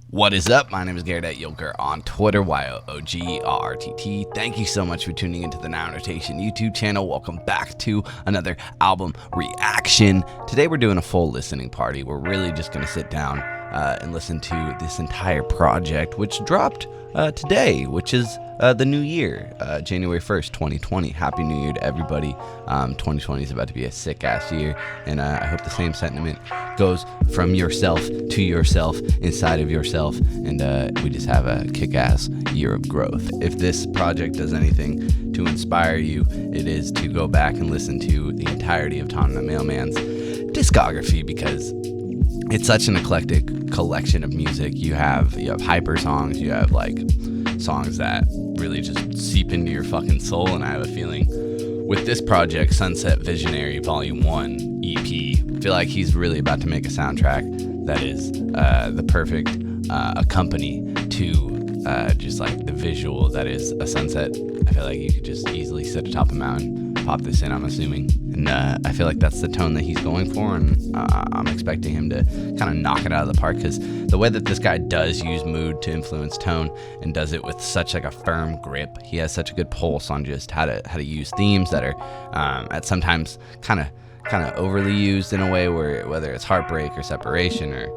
What is up? My name is Garrett on Twitter, YOOGRRTT. Thank you so much for tuning into the INROTATION YouTube channel. Welcome back to another album reaction. Today we're doing a full listening party. We're really just going to sit down and listen to this entire project, which dropped today, which is the new year, January 1st, 2020. Happy New Year to everybody. 2020 is about to be a sick-ass year, and I hope the same sentiment goes from yourself to yourself, inside of yourself, and we just have a kick-ass year of growth. If this project does anything to inspire you, it is to go back and listen to the entirety of Tom the Mailman's discography, because it's such an eclectic collection of music. You have hyper songs, you have like songs that really just seep into your fucking soul, and I have a feeling with this project, Sunset Visionary Volume 1 EP, I feel like he's really about to make a soundtrack that is the perfect accompany to just like the visual that is a sunset. I feel like you could just easily sit atop a mountain, pop this in, I'm assuming, and I feel like that's the tone that he's going for, and I'm expecting him to kind of knock it out of the park, because the way that this guy does use mood to influence tone and does it with such like a firm grip, he has such a good pulse on just how to use themes that are at sometimes kind of overly used in a way where, whether it's heartbreak or separation or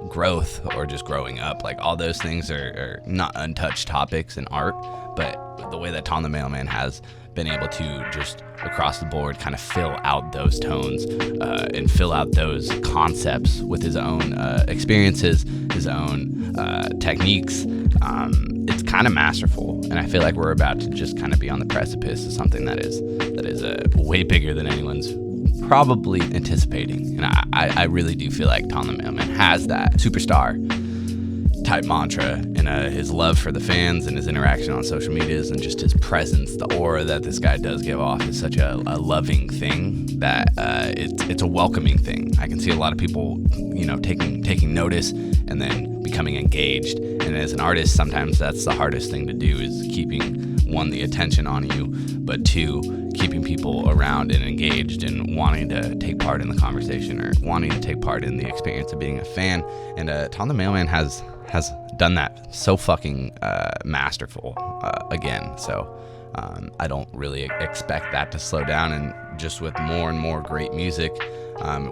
growth or just growing up, like all those things are not untouched topics in art, but the way that Tom the Mailman has been able to just across the board kind of fill out those tones and fill out those concepts with his own experiences, his own techniques. It's kind of masterful, and I feel like we're about to just kind of be on the precipice of something that is way bigger than anyone's probably anticipating. And I really do feel like Tom the Mailman has that superstar type mantra, and his love for the fans and his interaction on social medias and just his presence, the aura that this guy does give off is such a loving thing that it's a welcoming thing. I can see a lot of people, taking notice and then becoming engaged. And as an artist, sometimes that's the hardest thing to do, is keeping, one, the attention on you, but two, keeping people around and engaged and wanting to take part in the conversation or wanting to take part in the experience of being a fan. And Tom the Mailman has done that so fucking masterful again. So I don't really expect that to slow down, and just with more and more great music,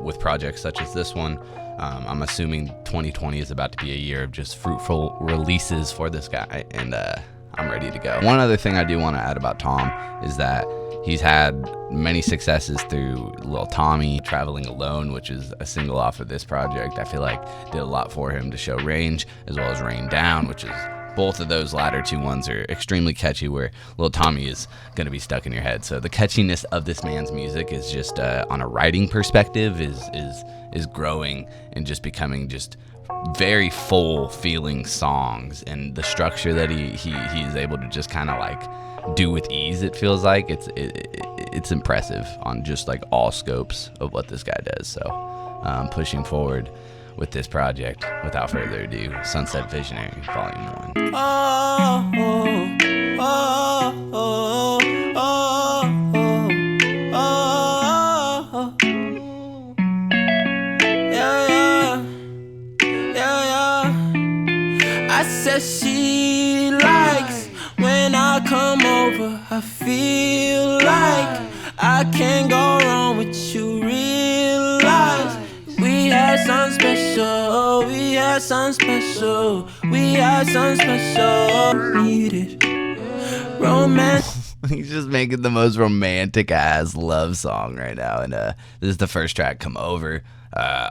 with projects such as this one, I'm assuming 2020 is about to be a year of just fruitful releases for this guy, and I'm ready to go. One other thing I do want to add about Tom is that he's had many successes through Lil Tommy, Traveling Alone, which is a single off of this project. I feel like did a lot for him to show range, as well as Rain Down, which is, both of those latter two ones are extremely catchy, where Lil Tommy is going to be stuck in your head. So the catchiness of this man's music is just, on a writing perspective, is growing and just becoming just very full feeling songs, and the structure that he's able to just kind of like do with ease, it feels like it's impressive on just like all scopes of what this guy does. So pushing forward with this project, without further ado, Sunset Visionary Volume 1. Oh, oh, oh, oh, oh, oh, oh, oh. Yeah, yeah, yeah. I said she likes when I come over. I feel like I can't go wrong with you. Realize we had something special. We had something special. We had something special. Need it. Romance. He's just making the most romantic ass love song right now, and this is the first track, Come Over.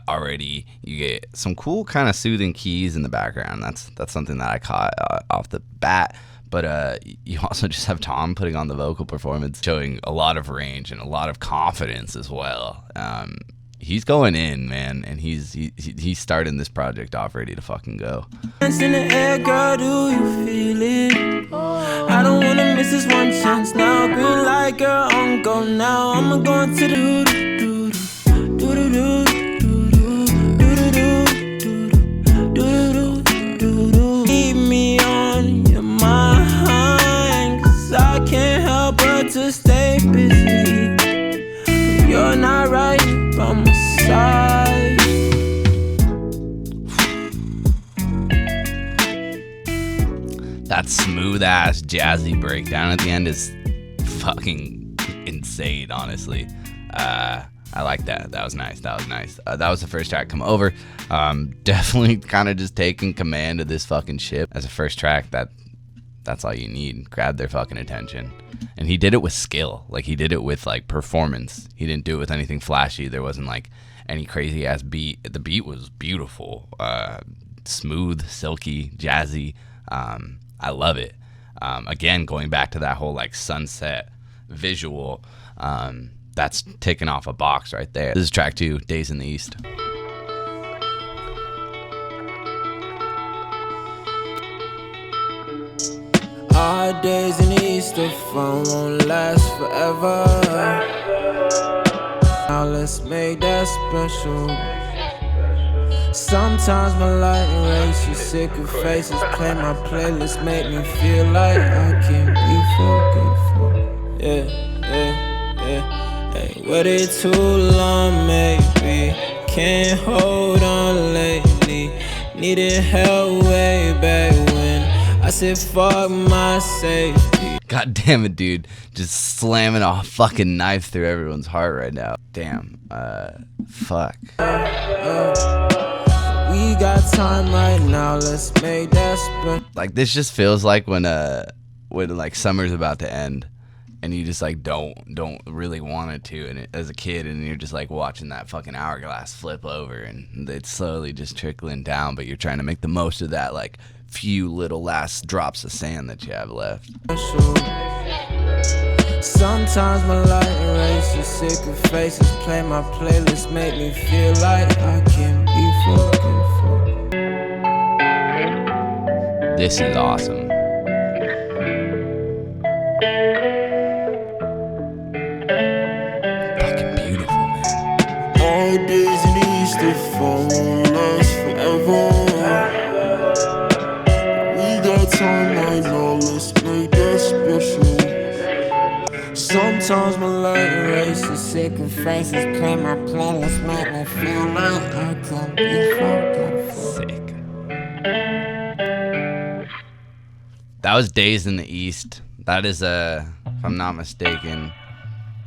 Already you get some cool kind of soothing keys in the background. That's something that I caught off the bat. But you also just have Tom putting on the vocal performance, showing a lot of range and a lot of confidence as well. He's going in, man, and he's starting this project off ready to fucking go. In the air, girl, do you feel it? I don't wanna miss this one chance now. Green light, girl, I'm go now. I'ma go into the keep me on your mind, 'cause I can't help but to stay busy. But you're not right by my side. That smooth ass jazzy breakdown at the end is fucking insane, honestly. I like that. That was nice. That was nice. That was the first track, Come Over. Definitely kind of just taking command of this fucking ship as a first track. That's all you need. Grab their fucking attention. And he did it with skill. Like, he did it with like performance. He didn't do it with anything flashy. There wasn't like any crazy ass beat. The beat was beautiful, smooth, silky, jazzy. I love it. Again, going back to that whole like sunset visual, that's ticking off a box right there. This is track 2, Days in the East. Our days in the East, the fun won't last forever. Now let's make that special. Sometimes my light erases sick of faces. Play my playlist, make me feel like I can be forgetful. Yeah. Ain't waited too long, maybe. Can't hold on lately. Needed help way back when I said fuck my safety. God damn it, dude. Just slamming a fucking knife through everyone's heart right now. Damn. Fuck. We got time right now, let's make that spin. Like, this just feels like when like summer's about to end and you just like don't really want it to, and as a kid, and you're just like watching that fucking hourglass flip over and it's slowly just trickling down, but you're trying to make the most of that like few little last drops of sand that you have left. Sometimes my light erases sick of faces. Play my playlist, make me feel like I can be forgetful. This is awesome. Fucking beautiful, man. All days in the East, the phone won't last forever. We got time right now, let's make that special. Sometimes my light erases sick of faces. Play my playlist, make me feel like I can be forgetful. Sick. That was Days in the East. That is if I'm not mistaken,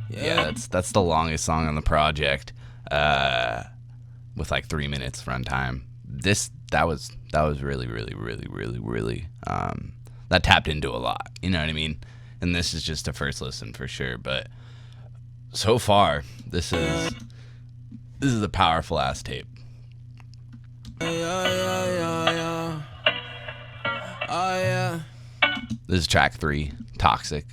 yeah, that's the longest song on the project, with like 3 minutes runtime. That was really that tapped into a lot. You know what I mean? And this is just a first listen for sure, but so far this is a powerful ass tape. This is track 3, Toxic.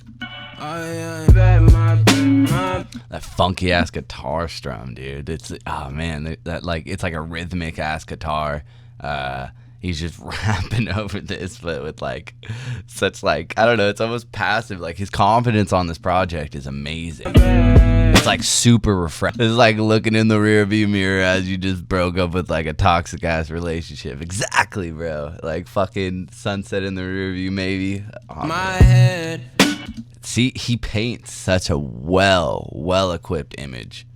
That funky ass guitar strum, dude. It's, oh man, that like, it's like a rhythmic ass guitar. He's just rapping over this, but with like such like, I don't know, it's almost passive. Like, his confidence on this project is amazing. It's like super refreshing. It's like looking in the rear view mirror as you just broke up with like a toxic ass relationship. Exactly, bro. Like fucking sunset in the rear view, maybe. Oh, my head. See, he paints such a well equipped image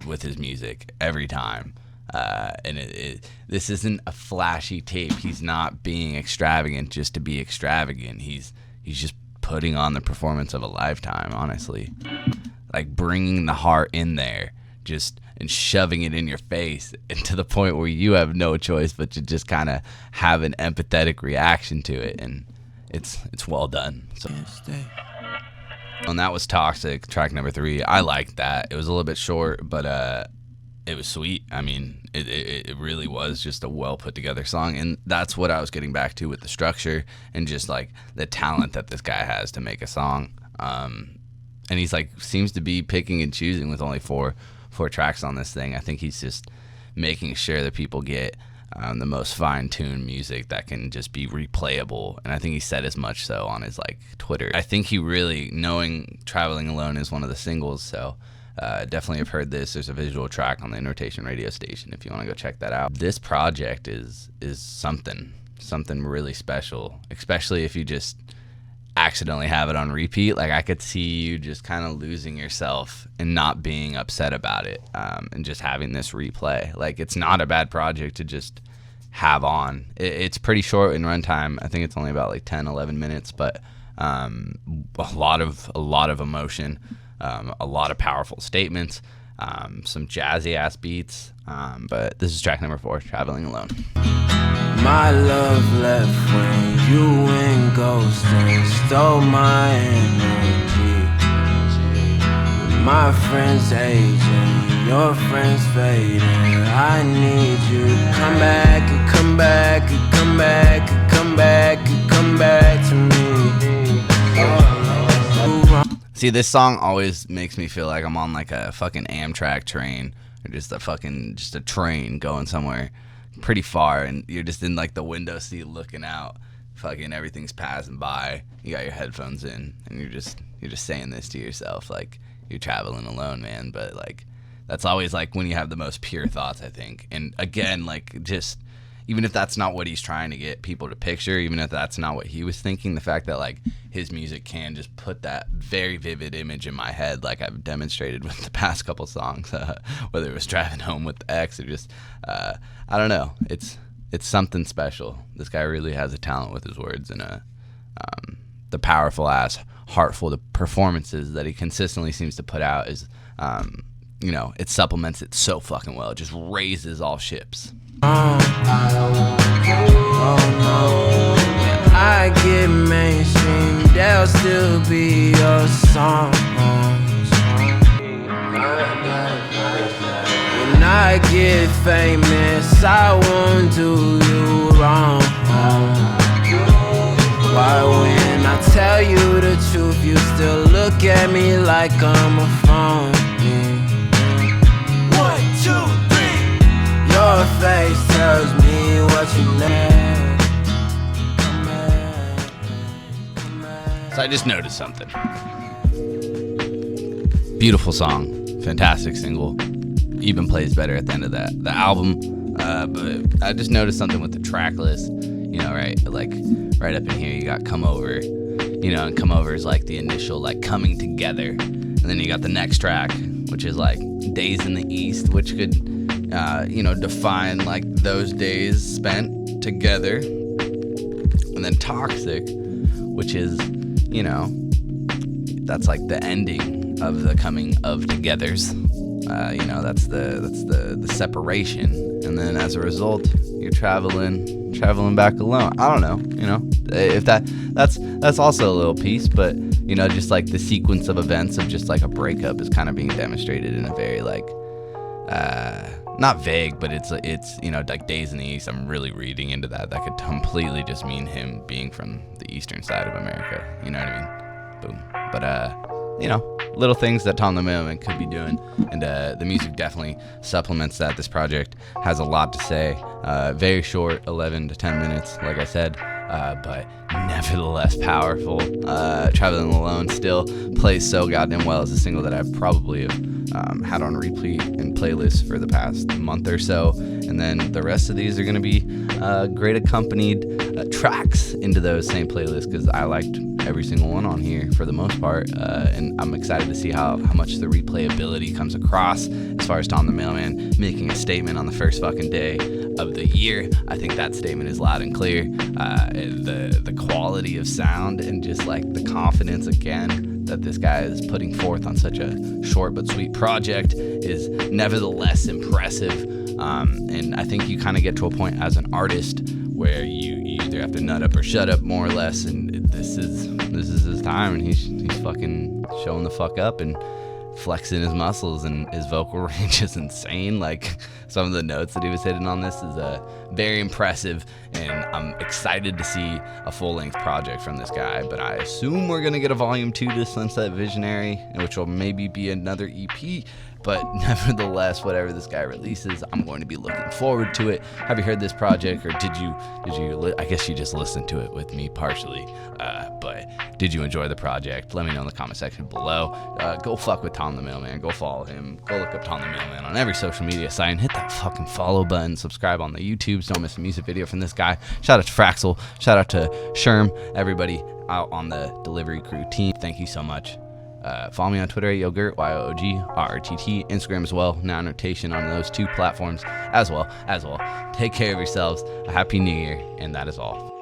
with his music every time. And this isn't a flashy tape. He's not being extravagant just to be extravagant. He's just putting on the performance of a lifetime, honestly. Like, bringing the heart in there, just, and shoving it in your face, and to the point where you have no choice but to just kind of have an empathetic reaction to it, and it's well done. So, and that was Toxic, track number 3. I liked that. It was a little bit short, but it was sweet. I mean, it really was just a well put together song, and that's what I was getting back to with the structure and just like the talent that this guy has to make a song. And he's like, seems to be picking and choosing with only four tracks on this thing. I think he's just making sure that people get the most fine-tuned music that can just be replayable, and I think he said as much so on his like Twitter. I think he really, knowing Traveling Alone is one of the singles, so definitely have heard this. There's a visual track on the INROTATION radio station if you want to go check that out. This project is something really special, especially if you just accidentally have it on repeat. Like, I could see you just kind of losing yourself and not being upset about it, and just having this replay. Like, it's not a bad project to just have on. It's pretty short in runtime. I think it's only about like 10-11 minutes, but a lot of emotion, a lot of powerful statements, some jazzy ass beats. But this is track number 4, Traveling Alone. My love left when you went ghost and stole my energy. My friends aging, your friends fading. I need you to come back, come back, come back, come back, come back to me. See, this song always makes me feel like I'm on like a fucking Amtrak train, or just a train going somewhere pretty far, and you're just in like the window seat looking out. Fucking everything's passing by. You got your headphones in, and you're just saying this to yourself, like you're traveling alone, man. But like that's always like when you have the most pure thoughts, I think. And again, like just even if that's not what he's trying to get people to picture, even if that's not what he was thinking, the fact that like his music can just put that very vivid image in my head, like I've demonstrated with the past couple songs, whether it was Driving Home with the Ex or just I don't know, it's something special. This guy really has a talent with his words, and the powerful ass heartful performances that he consistently seems to put out is you know, it supplements it so fucking well. It just raises all ships. Oh no, I get mainstream, there'll still be your songs. When I get famous, I won't do you wrong. Why when I tell you the truth, you still look at me like I'm a phone? 1, 2, 3. Your face tells me what you need. So I just noticed something. Beautiful song, fantastic single, even plays better at the end of the album. But I just noticed something with the track list. You know, right up in here, you got Come Over. You know, and Come Over is like the initial like coming together, and then you got the next track, which is like Days in the East, which could you know, define like those days spent together. And then Toxic, which is, you know, that's like the ending of the coming of togethers. You know, that's the separation. And then as a result, you're traveling back alone. I don't know, you know, if that's also a little piece, but you know, just like the sequence of events of just like a breakup is kind of being demonstrated in a very like not vague, but it's you know, like Days in the East. I'm really reading into that could completely just mean him being from the eastern side of America, you know what I mean? Boom. But you know, little things that Tom the Mailman could be doing, and the music definitely supplements that. This project has a lot to say, very short, 11 to 10 minutes, like I said, but nevertheless powerful. Traveling Alone still plays so goddamn well as a single that I probably have had on repeat and playlists for the past month or so, and then the rest of these are going to be great accompanied tracks into those same playlists, because I liked every single one on here for the most part, and I'm excited to see how much the replayability comes across as far as Tom the Mailman making a statement on the first fucking day of the year. I think that statement is loud and clear. The quality of sound and just like the confidence again that this guy is putting forth on such a short but sweet project is nevertheless impressive. And I think you kind of get to a point as an artist where you either have to nut up or shut up, more or less, and this is his time, and he's fucking showing the fuck up and flexing his muscles, and his vocal range is insane. Like, some of the notes that he was hitting on this is very impressive, and I'm excited to see a full-length project from this guy. But I assume we're gonna get a volume 2 to Sunset Visionary, which will maybe be another EP. But nevertheless, whatever this guy releases, I'm going to be looking forward to it. Have you heard this project, or did you I guess you just listened to it with me partially, but did you enjoy the project? Let me know in the comment section below. Go fuck with Tom the Mailman. Go follow him. Go look up Tom the Mailman on every social media site, and hit that fucking follow button. Subscribe on the YouTube so don't miss a music video from this guy. Shout out to Fraxel. Shout out to Sherm. Everybody out on the delivery crew team. Thank you so much. Follow me on Twitter at Yogurt, YOOGRRTT, Instagram as well, Now Notation on those 2 platforms as well. Take care of yourselves. A happy new year, and that is all.